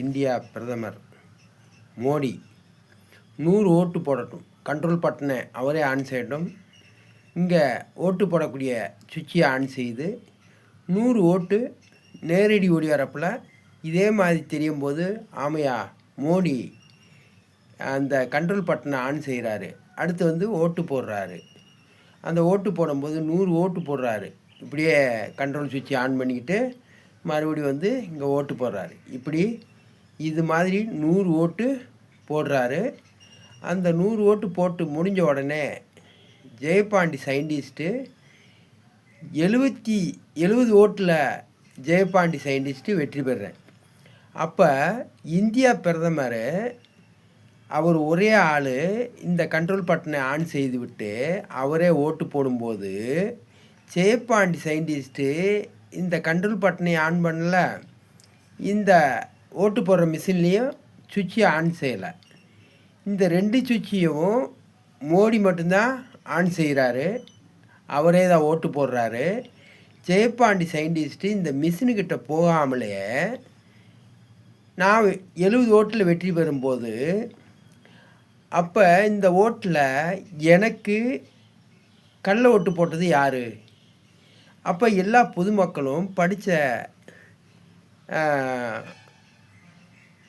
India பிரதமர் மோடி 100 ஓட்டு போடட்டும். Control பட்டனை அவரே ஆன் செய்யட்டும். இங்கே ஓட்டு போடக்கூடிய சுவிட்சை ஆன் செய்து 100 ஓட்டு நேரடி ஒளிபரப்பில் இதே மாதிரி தெரியும் போது ஆமையா மோடி அந்த கண்ட்ரோல் பட்டனை ஆன் செய்கிறாரு. அடுத்து ஓட்டு போடுறாரு. அந்த ஓட்டு போடும்போது 100 ஓட்டு போடுறாரு. இப்படியே கண்ட்ரோல் சுவிட்சை ஆன் பண்ணிக்கிட்டு மறுபடியும் இங்கே ஓட்டு போடுறாரு. இப்படி இது மாதிரி 100 ஓட்டு போடுறாரு. அந்த 100 ஓட்டு போட்டு முடிஞ்ச உடனே ஜெயபாண்டி சயின்டிஸ்ட்டு 70 ஓட்டில் ஜெயபாண்டி சயின்டிஸ்ட்டு வெற்றி பெறுறேன். அப்போ இந்தியா பிரதமர் அவர் ஒரே ஆள் இந்த கண்ட்ரோல் பட்டனை ஆன் செய்து விட்டு அவரே ஓட்டு போடும்போது ஜெயபாண்டி சயின்டிஸ்ட்டு இந்த கண்ட்ரோல் பட்டனை ஆன் பண்ணல, இந்த ஓட்டு போடுற மிஷின்லேயும் சுவிட்சை ஆன் செய்யலை. இந்த 2 சுவிட்சையும் மோடி மட்டும்தான் ஆன் செய்கிறாரு. அவரே தான் ஓட்டு போடுறாரு. ஜெயபாண்டி சயின்டிஸ்ட்டு இந்த மிஷினுக்கிட்ட போகாமலே நான் 70 ஓட்டில் வெற்றி பெறும்போது அப்போ இந்த ஓட்டில் எனக்கு கள்ள ஓட்டு போட்டது யார்? அப்போ எல்லா பொதுமக்களும் படித்த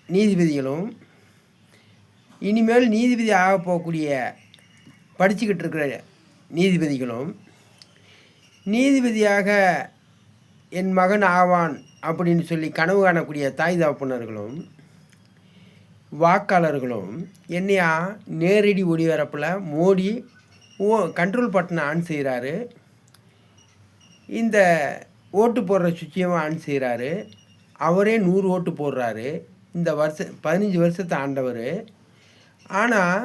நீதிபதிகளும் இனிமேல் நீதிபதி ஆக போகக்கூடிய படிச்சுக்கிட்டு இருக்கிற நீதிபதிகளும் நீதிபதியாக என் மகன் ஆவான் அப்படின்னு சொல்லி கனவு காணக்கூடிய தாய் தகப்பனர்களும் வாக்காளர்களும் என்னையா நேரடி ஒளிபரப்பில் மோடி கண்ட்ரோல் பட்டனை ஆன் செய்கிறாரு, இந்த ஓட்டு போடுற சுவிட்சையும் ஆன் செய்கிறாரு, அவரே 100 ஓட்டு போடுறாரு. இந்த 15 வருஷத்தை ஆண்டவர். ஆனால்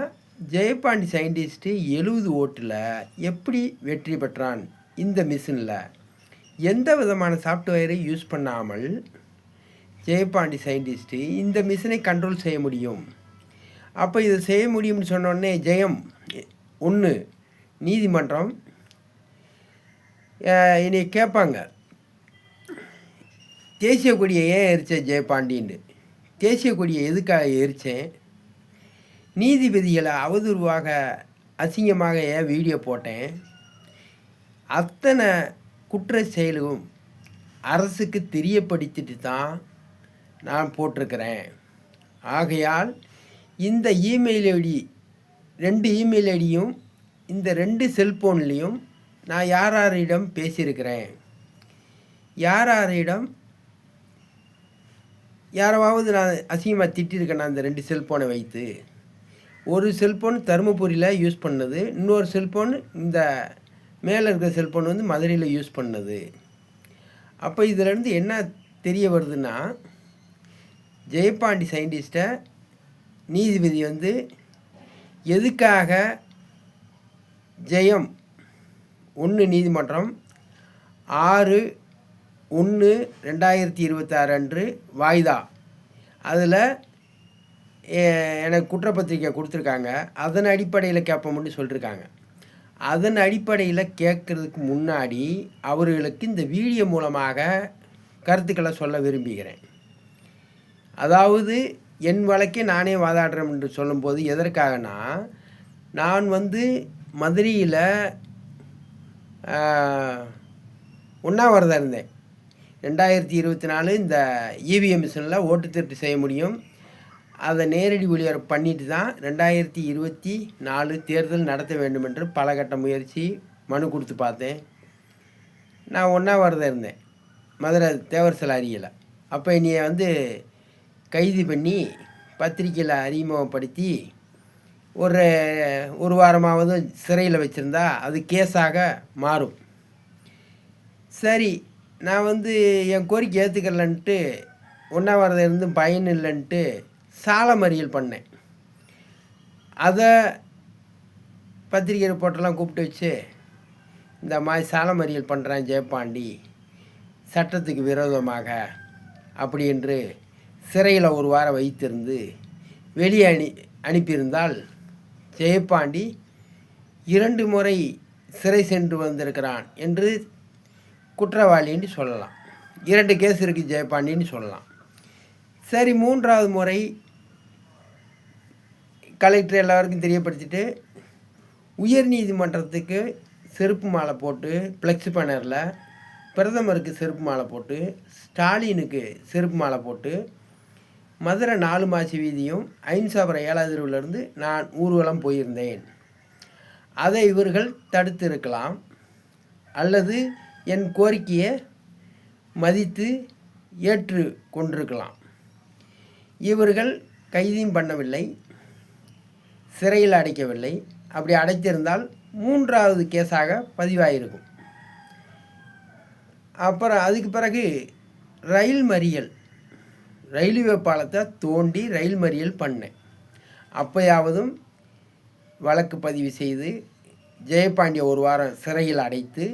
ஜெயபாண்டி சயின்டிஸ்ட்டு 70 ஓட்டில் எப்படி வெற்றி பெற்றான்? இந்த மிஷினில் எந்த விதமான சாஃப்ட்வேரை யூஸ் பண்ணாமல் ஜெயபாண்டி சயின்டிஸ்ட்டு இந்த மிஷினை கண்ட்ரோல் செய்ய முடியும். அப்போ இதை செய்ய முடியும்னு சொன்னோடனே ஜெயம் 1 நீதிமன்றம் என்னை கேட்பாங்க, தேசிய கொடியை ஏன் எரித்தேன் ஜெயபாண்டின்னு. தேசிய கொடியை எதுக்காக எரித்தேன்? நீதிபதிகளை அவதூறுவாக அசிங்கமாக ஏன் வீடியோ போட்டேன்? அத்தனை குற்ற செயலும் அரசுக்கு தெரியப்படுத்திட்டு தான் நான் போட்டிருக்கிறேன். ஆகையால் இந்த இமெயில் ஐடி 2 இமெயில் ஐடியும் இந்த 2 செல்ஃபோன்லேயும் நான் யாரிடம் பேசியிருக்கிறேன், யாரிடம் யாராவது நான் அசிங்கமாக திட்டிருக்கேன். அந்த 2 செல்ஃபோனை வைத்து ஒரு செல்ஃபோன் தருமபுரியில் யூஸ் பண்ணது, இன்னொரு செல்ஃபோன் இந்த மேலே இருக்கிற செல்ஃபோன் மதுரையில் யூஸ் பண்ணது. அப்போ இதிலேருந்து என்ன தெரிய வருதுன்னா, ஜெயபாண்டி சயின்டிஸ்ட்டை நீதிபதி எதுக்காக ஜெயம் 1 நீதிமன்றம் 6/1/2026 அன்று வாய்தா அதில் எனக்கு குற்றப்பத்திரிக்கை கொடுத்துருக்காங்க. அதன் அடிப்படையில் கேட்போம்னு சொல்லியிருக்காங்க. அதன் அடிப்படையில் கேட்குறதுக்கு முன்னாடி அவர்களுக்கு இந்த வீடியோ மூலமாக கருத்துக்களை சொல்ல விரும்புகிறேன். அதாவது என் வழக்கே நானே வாதாடுறேன் என்று சொல்லும்போது எதற்காகனா, நான் மதுரையில் உண்ணாவிரதம் இருந்தேன். 2024 இந்த இவிஎம் மிஷினில் ஓட்டு திருட்டு செய்ய முடியும். அதை நேரடி ஒளிபரப்பு பண்ணிட்டு தான் 2024 தேர்தல் நடத்த வேண்டும் என்று பல கட்ட முயற்சி மனு கொடுத்து பார்த்தேன். நான் உண்ணாவிரதம் இருந்தேன் மதுரை தேவர் சிலை அருகில். அப்போ என்னைய கைது பண்ணி பத்திரிக்கையில் அறிமுகப்படுத்தி ஒரு வாரமாவது சிறையில் வச்சுருந்தா அது கேஸாக மாறும். சரி, நான் என் கோரிக்கை ஏற்றுக்கலன்ட்டு உண்ணாவிரதம் இருந்து பயன் இல்லைன்ட்டு சால மறியல் பண்ணேன். அதை பத்திரிகை ரிப்போர்ட்டெல்லாம் கூப்பிட்டு வச்சு இந்த மாதிரி சால மறியல் பண்ணுறான் ஜெயபாண்டி சட்டத்துக்கு விரோதமாக அப்படி என்று சிறையில் ஒரு வாரம் வைத்திருந்து வெளியே அனுப்பியிருந்தால் ஜெயபாண்டி 2 முறை சிறை சென்று வந்திருக்கிறான் என்று குற்றவாளின்னு சொல்லலாம். 2 கேஸ் இருக்குது ஜெயபாண்டின்னு சொல்லலாம். சரி, 3வது முறை கலெக்டர் எல்லாருக்கும் தெரியப்படுத்திட்டு உயர் நீதிமன்றத்துக்கு செருப்பு மாலை போட்டு ஃப்ளெக்ஸ் பேனரில் பிரதமருக்கு செருப்பு மாலை போட்டு, ஸ்டாலினுக்கு செருப்பு மாலை போட்டு, மதுரை 4 மாசி வீதியும் அஹிம்சாபுரம் 7வது தெருவிலிருந்து நான் ஊர்வலம் போயிருந்தேன். அதை இவர்கள் தடுத்து இருக்கலாம், அல்லது என் கோரிக்கையை மதித்து ஏற்று கொண்டிருக்கலாம். இவர்கள் கைதையும் பண்ணவில்லை, சிறையில் அடைக்கவில்லை. அப்படி அடைத்திருந்தால் 3வது கேஸாக பதிவாகிருக்கும். அப்புறம் அதுக்கு பிறகு ரயில் மறியல், ரயில்வே பாலத்தை தோண்டி ரயில் மறியல் பண்ணேன். அப்போயாவதும் வழக்கு பதிவு செய்து ஜெயபாண்டியை 1 வாரம் சிறையில் அடைத்து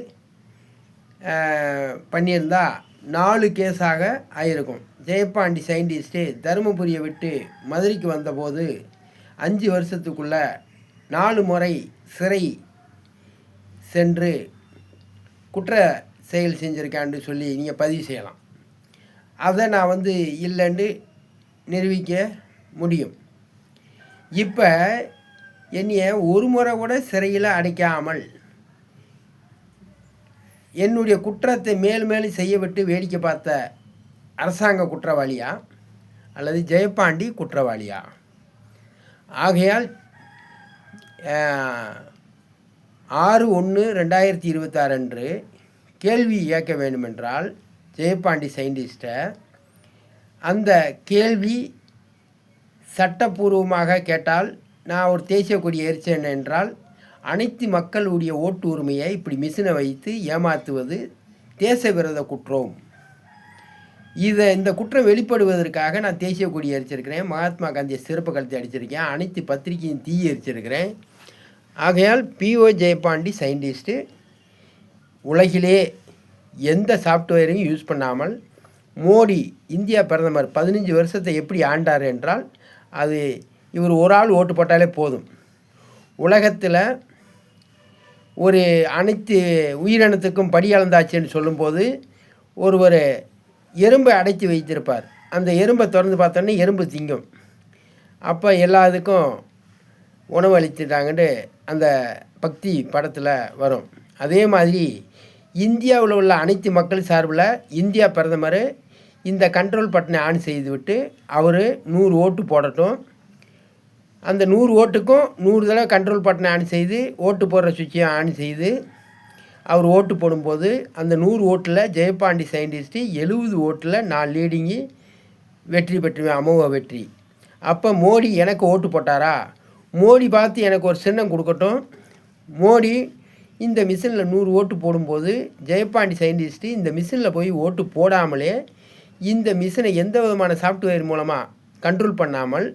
பண்ணியிருந்தா 4 கேஸாக ஆகிருக்கும். ஜெயபாண்டி சயின்டிஸ்ட்டு தருமபுரியை விட்டு மதுரைக்கு வந்தபோது 5 வருஷத்துக்குள்ளே 4 முறை சிறை சென்று குற்ற செயல் செஞ்சுருக்கான்னு சொல்லி நீங்கள் பதிவு செய்யலாம். அதை நான் இல்லைன்னு நிரூபிக்க முடியும். இப்போ என்னைய 1 முறை கூட சிறையில் அடைக்காமல் என்னுடைய குற்றத்தை மேலும் செய்ய விட்டு வேடிக்கை பார்த்த அரசாங்க குற்றவாளியா அல்லது ஜெயபாண்டி குற்றவாளியா? ஆகையால் 6/1/2026 அன்று கேள்வி கேட்க வேண்டுமென்றால் ஜெயபாண்டி சயின்டிஸ்ட்டை அந்த கேள்வி சட்டப்பூர்வமாக கேட்டால் நான் ஒரு தேசிய கொடி எரிச்சேன் என்றால் அனைத்து மக்களுடைய ஓட்டு உரிமையை இப்படி மிஷினை வைத்து ஏமாற்றுவது தேச விரோத குற்றம். இந்த குற்றம் வெளிப்படுவதற்காக நான் தேசிய கொடி எரிச்சிருக்கிறேன், மகாத்மா காந்தியை சிறப்பு கழுத்தை அடிச்சிருக்கேன், அனைத்து பத்திரிகையும் தீ எரிச்சிருக்கிறேன். ஆகையால் பிஓ ஜெயபாண்டி சயின்டிஸ்ட்டு உலகிலே எந்த சாஃப்ட்வேரையும் யூஸ் பண்ணாமல் மோடி இந்தியா பிரதமர் 15 வருஷத்தை எப்படி ஆண்டார் என்றால் அது இவர் ஒரு ஆள் ஓட்டு போட்டாலே போதும். உலகத்தில் ஒரு அனைத்து உயிரினத்துக்கும் படி அளந்தாச்சுன்னு சொல்லும்போது ஒருவர் எறும்பை அடைத்து வைத்திருப்பார். அந்த எறும்பை திறந்து பார்த்தோன்னே எறும்பு திங்கும். அப்போ எல்லாத்துக்கும் உணவு அளித்துட்டாங்கன்னு அந்த பக்தி படத்தில் வரும். அதே மாதிரி இந்தியாவில் உள்ள அனைத்து மக்கள் சார்பில் இந்தியா பிரதமர் இந்த கண்ட்ரோல் பட்டனை ஆன் செய்துவிட்டு அவர் 100 ஓட்டு போடட்டும். அந்த 100 ஓட்டுக்கும் 100 தடவை கண்ட்ரோல் பட்டனை ஆன் செய்து ஓட்டு போடுற சுவிட்சையும் ஆன் செய்து அவர் ஓட்டு போடும்போது அந்த 100 ஓட்டில் ஜெயபாண்டி சயின்டிஸ்ட்டு 70 ஓட்டில் நான் லீடிங்கி வெற்றி பெற்றுவேன், அமோக வெற்றி. அப்போ மோடி எனக்கு ஓட்டு போட்டாரா? மோடி பார்த்து எனக்கு ஒரு சின்னம் கொடுக்கட்டும். மோடி இந்த மிஷினில் 100 ஓட்டு போடும்போது ஜெயபாண்டி சயின்டிஸ்ட்டு இந்த மிஷினில் போய் ஓட்டு போடாமலே இந்த மிஷினை எந்த விதமான சாஃப்ட்வேர் மூலமாக கண்ட்ரோல் பண்ணாமல்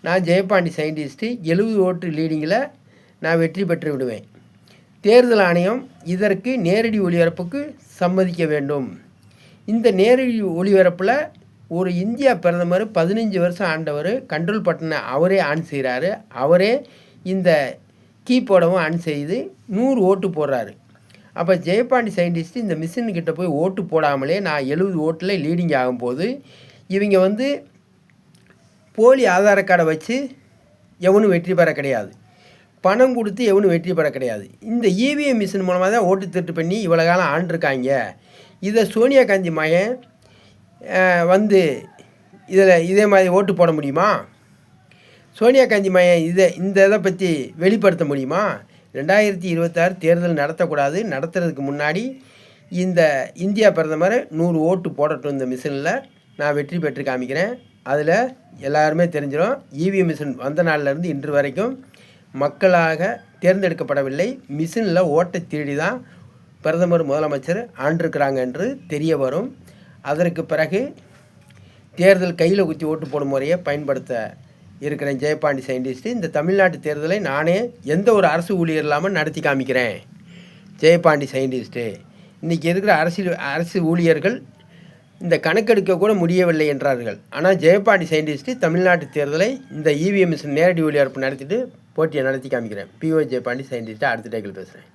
நான் ஜெயபாண்டி சயின்டிஸ்ட்டு 70 ஓட்டு லீடிங்கில் நான் வெற்றி பெற்று விடுவேன். தேர்தல் ஆணையம் இதற்கு நேரடி ஒளிபரப்புக்கு சம்மதிக்க வேண்டும். இந்த நேரடி ஒளிபரப்பில் ஒரு இந்தியா பிரதமர் 15 வருஷம் ஆண்டவர் கண்ட்ரோல் பட்டனை அவரே ஆன் செய்கிறாரு, அவரே இந்த கீபோர்டவும் ஆன் செய்து 100 ஓட்டு போடுறாரு. அப்போ ஜெயபாண்டி சயின்டிஸ்ட்டு இந்த மிஷின்கிட்ட போய் ஓட்டு போடாமலே நான் 70 ஓட்டில் லீடிங் ஆகும்போது இவங்க போலி ஆதார கார்டை வச்சு எவனும் வெற்றி பெற கிடையாது, பணம் கொடுத்து எவனும் வெற்றி பெற கிடையாது. இந்த இவிஎம் மிஷின் மூலமாக தான் ஓட்டு திருட்டு பண்ணி இவ்வளோ காலம் ஆண்டிருக்காங்க. இதை சோனியா காந்தி மகன் இதே மாதிரி ஓட்டு போட முடியுமா? சோனியா காந்தி மையம் இதை பற்றி வெளிப்படுத்த முடியுமா? 2026 தேர்தல் நடத்தக்கூடாது. நடத்துறதுக்கு முன்னாடி இந்த இந்தியா பிரதமர் 100 ஓட்டு போடட்டும். இந்த மிஷினில் நான் வெற்றி பெற்று காமிக்கிறேன். அதில் எல்லாருமே தெரிஞ்சிடும். இவிஎம் மிஷின் வந்த நாள்லேருந்து இன்று வரைக்கும் மக்களாக தேர்ந்தெடுக்கப்படவில்லை, மிஷினில் ஓட்டை திருடி தான் பிரதமர் முதலமைச்சர் ஆண்டிருக்கிறாங்க என்று தெரிய வரும். அதற்கு பிறகு தேர்தல் கையில் குத்தி ஓட்டு போடும் முறையை பயன்படுத்த இருக்கிறேன். ஜெயபாண்டி சயின்டிஸ்ட்டு இந்த தமிழ்நாட்டு தேர்தலை நானே எந்த ஒரு அரசு ஊழியர் இல்லாமல் நடத்தி காமிக்கிறேன். ஜெயபாண்டி சயின்டிஸ்ட்டு இன்றைக்கி இருக்கிற அரசு ஊழியர்கள் இந்த கணக்கெடுக்க கூட முடியவில்லை என்றார்கள். ஆனால் ஜெயபாண்டி சயின்டிஸ்ட்டு தமிழ்நாட்டு தேர்தலை இந்த இவிஎம் மிஷின் நேரடி ஒளிபரப்பு நடத்திட்டு போட்டியை நடத்தி காமிக்கிறேன். பிஓ ஜெயபாண்டி சயின்டிஸ்ட்டு அடுத்த டேக்கில் பேசுகிறேன்.